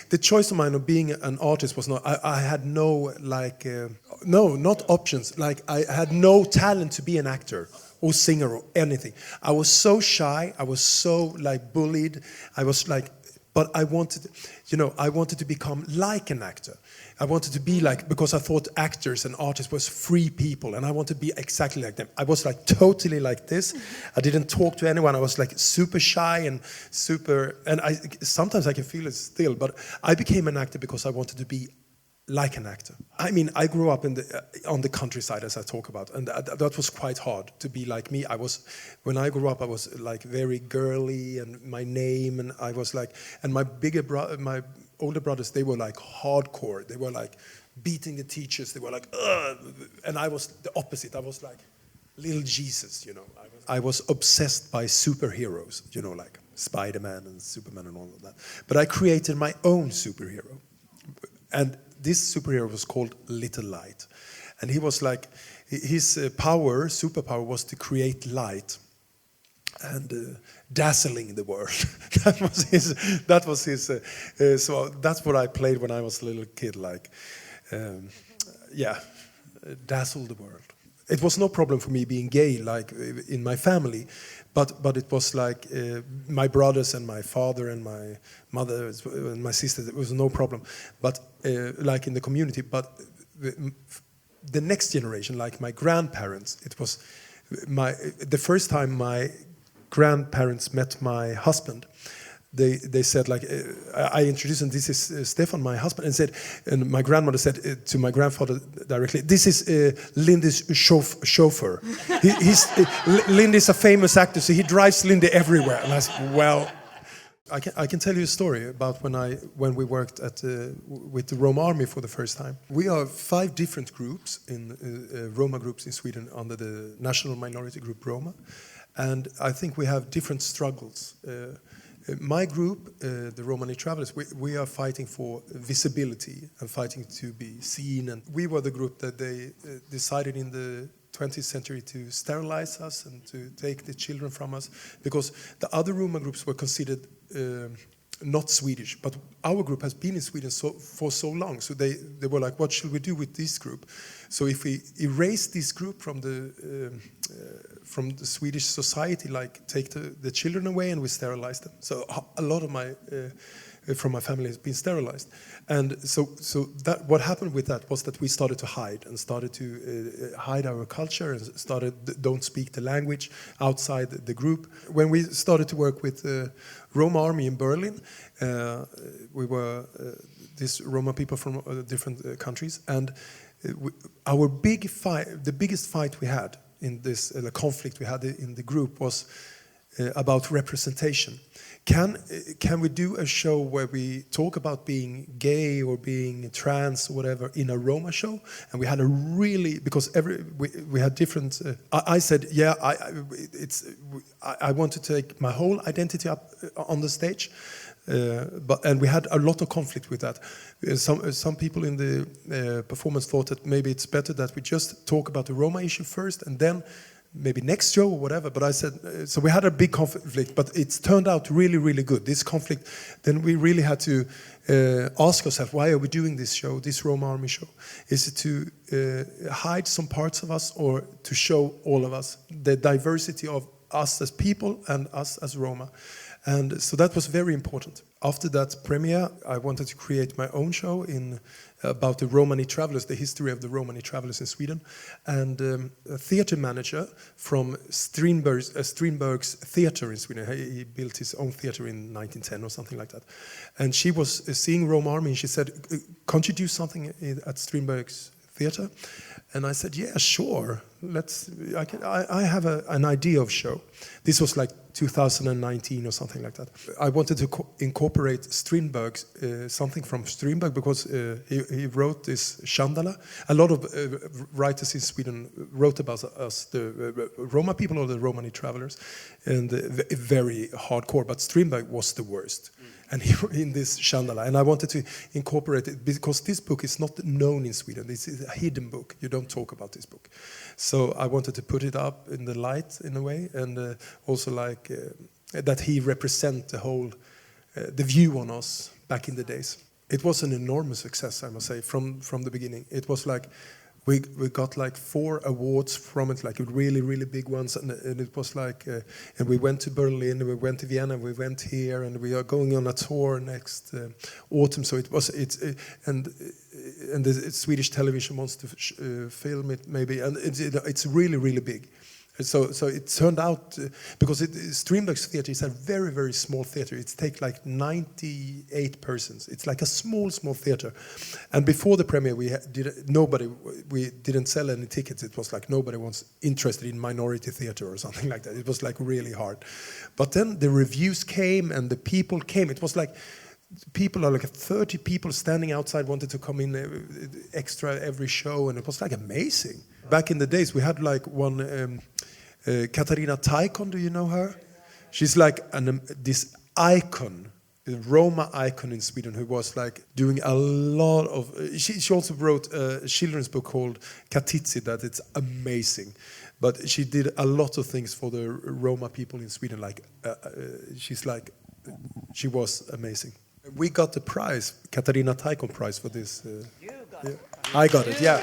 The choice of mine of being an artist was not, I had no, not options. Like, I had no talent to be an actor or singer or anything. I was so shy, I was so, like, bullied. I was like, but I wanted, I wanted to become like an actor. I wanted to be like, because I thought actors and artists was free people, and I wanted to be exactly like them. I was like totally like this. I didn't talk to anyone. I was like super shy and sometimes I can feel it still, but I became an actor because I wanted to be like an actor. I mean, I grew up on the countryside, as I talk about, and that was quite hard to be like me. When I grew up, I was like very girly, and my name, and I was like, and my older brothers, they were like hardcore. They were like beating the teachers. They were like, ugh. And I was the opposite. I was like little Jesus, I was obsessed by superheroes, like Spider-Man and Superman and all of that. But I created my own superhero. And this superhero was called Little Light. And he was like, his superpower was to create light and dazzling the world. that was his. So that's what I played when I was a little kid, like, dazzle the world. It was no problem for me being gay, like in my family, but it was like my brothers and my father and my mother and my sister. It was no problem, but like in the community. But the next generation, like my grandparents, it was the first time my grandparents met my husband. They said, like, I introduced him, this is Stefan, my husband, and my grandmother said to my grandfather directly, this is Lindy's chauffeur. Lindy's a famous actor, so he drives Lindy everywhere. And I said, well, I can tell you a story about when we worked with the Roma Army for the first time. We are 5 different groups Roma groups in Sweden under the national minority group Roma, and I think we have different struggles. My group, the Romani Travelers, we are fighting for visibility and fighting to be seen. And we were the group that they decided in the 20th century to sterilize us and to take the children from us, because the other Roma groups were considered not Swedish, but our group has been in Sweden for so long. So they were like, what should we do with this group? So if we erase this group from the Swedish society, like take the children away and we sterilize them. So a lot of from my family has been sterilized. And so that what happened with that was that we started to hide hide our culture and don't speak the language outside the group. When we started to work with Roma Army in Berlin, we were these Roma people from different countries, and our the biggest fight we had in this conflict we had in the group was about representation. Can we do a show where we talk about being gay or being trans or whatever in a Roma show? And we had because we had different. I said, yeah, I want to take my whole identity up on the stage, and we had a lot of conflict with that. Some people in the performance thought that maybe it's better that we just talk about the Roma issue first and then maybe next show or whatever. But I said, so we had a big conflict, but it's turned out really, really good. This conflict, then we really had to ask ourselves, why are we doing this show, this Roma Army show? Is it to hide some parts of us or to show all of us, the diversity of us as people and us as Roma? And so that was very important. After that premiere, I wanted to create my own show about the Romani Travelers, the history of the Romani Travelers in Sweden. And a theater manager from Strindberg's theater in Sweden, he built his own theater in 1910 or something like that. And she was seeing Roma Army and she said, can't you do something at Strindberg's theater? And I said, yeah, sure. I have an idea of show. This was like 2019 or something like that. I wanted to incorporate Strindberg's, something from Strindberg, because he wrote this Chandala. A lot of writers in Sweden wrote about us, the Roma people or the Romani Travelers, and very hardcore, but Strindberg was the worst. And in this Chandala, and I wanted to incorporate it because this book is not known in Sweden. This is a hidden book. You don't talk about this book. So I wanted to put it up in the light in a way, and also like that he represent the whole, the view on us back in the days. It was an enormous success, I must say, from the beginning. It was like we got like 4 awards from it, like really, really big ones, and it was like, and we went to Berlin, and we went to Vienna, we went here, and we are going on a tour next autumn. So and the Swedish television wants to film it maybe, and it's really, really big. So it turned out, because Strindberg's theater is a very, very small theater. It takes like 98 persons. It's like a small theater. And before the premiere, we didn't sell any tickets. It was like nobody was interested in minority theater or something like that. It was like really hard. But then the reviews came and the people came. It was like people are like 30 people standing outside wanted to come in extra every show, and it was like amazing. Back in the days, we had like one Katarina Taikon. Do you know her? She's like this icon, a Roma icon in Sweden, who was like doing a lot of. She also wrote a children's book called Katitzi that it's amazing, but she did a lot of things for the Roma people in Sweden. Like she was amazing. We got the prize, Katarina Taikon prize, for this. You got it. I got it, yeah.